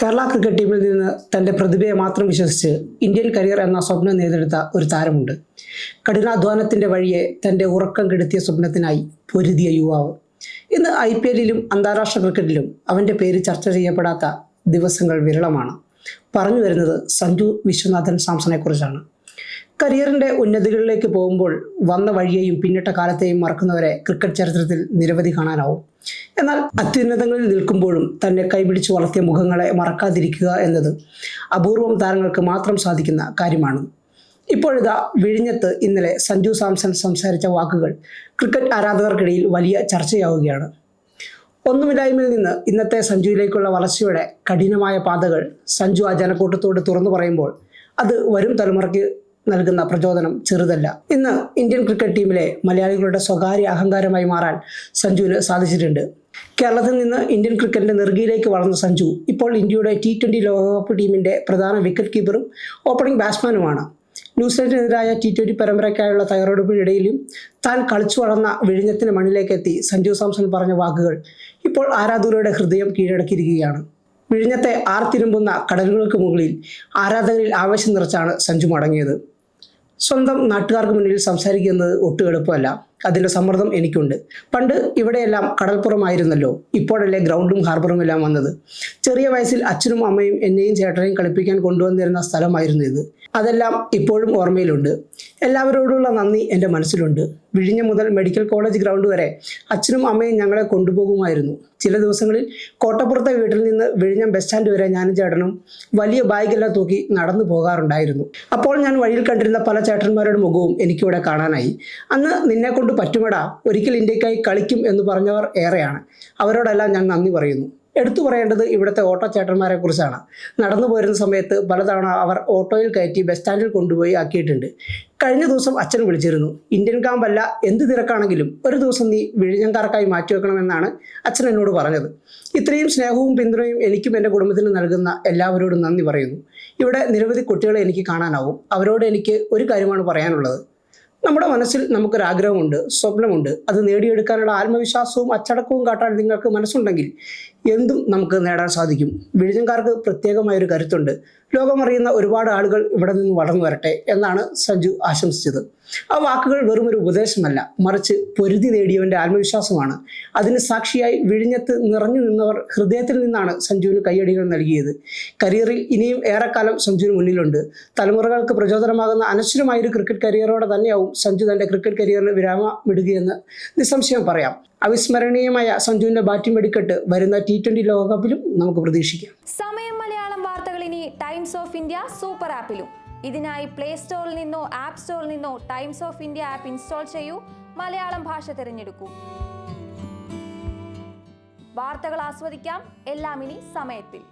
Kerala cricket ടീമിൽ നിന്ന് തൻ്റെ പ്രതിഭയെ മാത്രം വിശ്വസിച്ച് ഇന്ത്യൻ കരിയർ എന്ന സ്വപ്നം നേടിയെടുത്ത ഒരു താരമുണ്ട്. കഠിനാധ്വാനത്തിൻ്റെ വഴിയെ തൻ്റെ ഉറക്കം കെടുത്തിയ സ്വപ്നത്തിനായി പൊരുതിയ യുവാവ്. ഇന്ന് IPL-ലും അന്താരാഷ്ട്ര ക്രിക്കറ്റിലും അവൻ്റെ പേര് ചർച്ച ചെയ്യപ്പെടാത്ത ദിവസങ്ങൾ വിരളമാണ്. പറഞ്ഞു വരുന്നത് സഞ്ജു വിശ്വനാഥൻ സാംസണെക്കുറിച്ചാണ്. കരിയറിൻ്റെ ഉന്നതികളിലേക്ക് പോകുമ്പോൾ വന്ന വഴിയെയും പിന്നിട്ട കാലത്തെയും മറക്കുന്നവരെ ക്രിക്കറ്റ് ചരിത്രത്തിൽ നിരവധി കാണാനാവും. എന്നാൽ അത്യുന്നതങ്ങളിൽ നിൽക്കുമ്പോഴും തന്നെ കൈപിടിച്ച് വളർത്തിയ മുഖങ്ങളെ മറക്കാതിരിക്കുക എന്നത് അപൂർവം താരങ്ങൾക്ക് മാത്രം സാധിക്കുന്ന കാര്യമാണ്. ഇപ്പോഴിതാ വിഴിഞ്ഞത്ത് ഇന്നലെ സഞ്ജു സാംസൺ സംസാരിച്ച വാക്കുകൾ ക്രിക്കറ്റ് ആരാധകർക്കിടയിൽ വലിയ ചർച്ചയാവുകയാണ്. ഒന്നുമില്ലായ്മയിൽ നിന്ന് ഇന്നത്തെ സഞ്ജുവിലേക്കുള്ള വളർച്ചയുടെ കഠിനമായ പാതകൾ സഞ്ജു ആ ജനക്കൂട്ടത്തോട് തുറന്നു പറയുമ്പോൾ അത് വരും തലമുറയ്ക്ക് നൽകുന്ന പ്രചോദനം ചെറുതല്ല. ഇന്ന് ഇന്ത്യൻ ക്രിക്കറ്റ് ടീമിലെ മലയാളികളുടെ സ്വകാര്യ അഹങ്കാരമായി മാറാൻ സഞ്ജുവിന് സാധിച്ചിട്ടുണ്ട്. കേരളത്തിൽ നിന്ന് ഇന്ത്യൻ ക്രിക്കറ്റിന്റെ നെറുകയിലേക്ക് വളർന്ന സഞ്ജു ഇപ്പോൾ ഇന്ത്യയുടെ T20 ലോകകപ്പ് ടീമിന്റെ പ്രധാന വിക്കറ്റ് കീപ്പറും ഓപ്പണിംഗ് ബാറ്റ്സ്മാനുമാണ്. ന്യൂസിലൻഡിനെതിരായ T20 പരമ്പരയ്ക്കായുള്ള തയ്യാറെടുപ്പിനിടയിലും താൻ കളിച്ചു വളർന്ന വിഴിഞ്ഞത്തിന്റെ മണ്ണിലേക്കെത്തി സഞ്ജു സാംസൺ പറഞ്ഞ വാക്കുകൾ ഇപ്പോൾ ആരാധകരുടെ ഹൃദയം കീഴടക്കിയിരിക്കുകയാണ്. വിഴിഞ്ഞത്തെ ആർത്തിരുമ്പുന്ന കടലുകൾക്ക് മുകളിൽ ആരാധകരിൽ ആവേശം നിറച്ചാണ് സഞ്ജു മടങ്ങിയത്. സ്വന്തം നാട്ടുകാർക്ക് മുന്നിൽ സംസാരിക്കുന്നത് ഒട്ടും എളുപ്പമല്ല. അതിൻ്റെ സമ്മർദ്ദം എനിക്കുണ്ട്. പണ്ട് ഇവിടെയെല്ലാം കടൽപ്പുറമായിരുന്നല്ലോ, ഇപ്പോഴല്ലേ ഗ്രൗണ്ടും ഹാർബറും എല്ലാം വന്നത്. ചെറിയ വയസ്സിൽ അച്ഛനും അമ്മയും എന്നെയും ചേട്ടനെയും കളിപ്പിക്കാൻ കൊണ്ടുവന്നിരുന്ന സ്ഥലമായിരുന്നു ഇത്. അതെല്ലാം ഇപ്പോഴും ഓർമ്മയിലുണ്ട്. എല്ലാവരോടുള്ള നന്ദി എൻ്റെ മനസ്സിലുണ്ട്. വിഴിഞ്ഞം മുതൽ മെഡിക്കൽ കോളേജ് ഗ്രൗണ്ട് വരെ അച്ഛനും അമ്മയും ഞങ്ങളെ കൊണ്ടുപോകുമായിരുന്നു. ചില ദിവസങ്ങളിൽ കോട്ടപ്പുറത്തെ വീട്ടിൽ നിന്ന് വിഴിഞ്ഞം ബസ് സ്റ്റാൻഡ് വരെ ഞാനും ചേട്ടനും വലിയ ബാഗെല്ലാം തൂക്കി നടന്നു പോകാറുണ്ടായിരുന്നു. അപ്പോൾ ഞാൻ വഴിയിൽ കണ്ടിരുന്ന പല ചേട്ടന്മാരുടെ മുഖവും എനിക്കിവിടെ കാണാനായി. അന്ന് നിന്നെ കൊണ്ട് പറ്റുമടാ, ഒരിക്കൽ ഇന്ത്യക്കായി കളിക്കും എന്ന് പറഞ്ഞവർ ഏറെയാണ്. അവരോടെല്ലാം ഞാൻ നന്ദി പറയുന്നു. എടുത്തു പറയേണ്ടത് ഇവിടുത്തെ ഓട്ടോ ചേട്ടന്മാരെ കുറിച്ചാണ്. നടന്നു പോരുന്ന സമയത്ത് പലതവണ അവർ ഓട്ടോയിൽ കയറ്റി ബസ് സ്റ്റാൻഡിൽ കൊണ്ടുപോയി ആക്കിയിട്ടുണ്ട്. കഴിഞ്ഞ ദിവസം അച്ഛൻ വിളിച്ചിരുന്നു. ഇന്ത്യൻ ക്യാമ്പല്ല, എന്ത് തിരക്കാണെങ്കിലും ഒരു ദിവസം നീ വിഴിഞ്ഞംകാർക്കായി മാറ്റിവെക്കണമെന്നാണ് അച്ഛൻ എന്നോട് പറഞ്ഞത്. ഇത്രയും സ്നേഹവും പിന്തുണയും എനിക്കും എൻ്റെ കുടുംബത്തിനും നൽകുന്ന എല്ലാവരോടും നന്ദി പറയുന്നു. ഇവിടെ നിരവധി കുട്ടികളെ എനിക്ക് കാണാനാവും. അവരോട് എനിക്ക് ഒരു കാര്യമാണ് പറയാനുള്ളത്. നമ്മുടെ മനസ്സിൽ നമുക്കൊരാഗ്രഹമുണ്ട്, സ്വപ്നമുണ്ട്. അത് നേടിയെടുക്കാനുള്ള ആത്മവിശ്വാസവും അച്ചടക്കവും കാട്ടാൻ നിങ്ങൾക്ക് മനസ്സുണ്ടെങ്കിൽ എന്തും നമുക്ക് നേടാൻ സാധിക്കും. വിഴിഞ്ഞംകാർക്ക് പ്രത്യേകമായൊരു കരുത്തുണ്ട്. ലോകമറിയുന്ന ഒരുപാട് ആളുകൾ ഇവിടെ നിന്ന് വളർന്നു വരട്ടെ എന്നാണ് സഞ്ജു ആശംസിച്ചത്. ആ വാക്കുകൾ വെറുമൊരു ഉപദേശമല്ല, മറിച്ച് പൊരുതി നേടിയവൻ്റെ ആത്മവിശ്വാസമാണ്. അതിന് സാക്ഷിയായി വിഴിഞ്ഞത്ത് നിറഞ്ഞു നിന്നവർ ഹൃദയത്തിൽ നിന്നാണ് സഞ്ജുവിന് കയ്യടികൾ നൽകിയത്. കരിയറിൽ ഇനിയും ഏറെക്കാലം സഞ്ജുവിന് മുന്നിലുണ്ട്. തലമുറകൾക്ക് പ്രചോദനമാകുന്ന അനശ്വരമായൊരു ക്രിക്കറ്റ് കരിയറോടെ തന്നെയാവും സഞ്ജു തൻ്റെ ക്രിക്കറ്റ് കരിയറിന് വിരാമമിടുകയെന്ന് നിസ്സംശയം പറയാം. അവിസ്മരണീയമായ സഞ്ജുവിൻ്റെ ബാറ്റിംഗ് വെടിക്കെട്ട് വരുന്ന T20 ലോകകപ്പിലും നമുക്ക് പ്രതീക്ഷിക്കാം. സമയം മലയാളം വാർത്തകൾ ഇനി ടൈംസ് ഓഫ് ഇന്ത്യ സൂപ്പർ ആപ്പിലും. ഇതിനായി പ്ലേ സ്റ്റോറിൽ നിന്നോ ആപ്പ് സ്റ്റോറിൽ നിന്നോ times of India app install ചെയ്യൂ. മലയാളം ഭാഷ തിരഞ്ഞെടുക്കൂ. വാർത്തകൾ ആസ്വദിക്കാം, എല്ലാം ഇനി സമയത്തിൽ.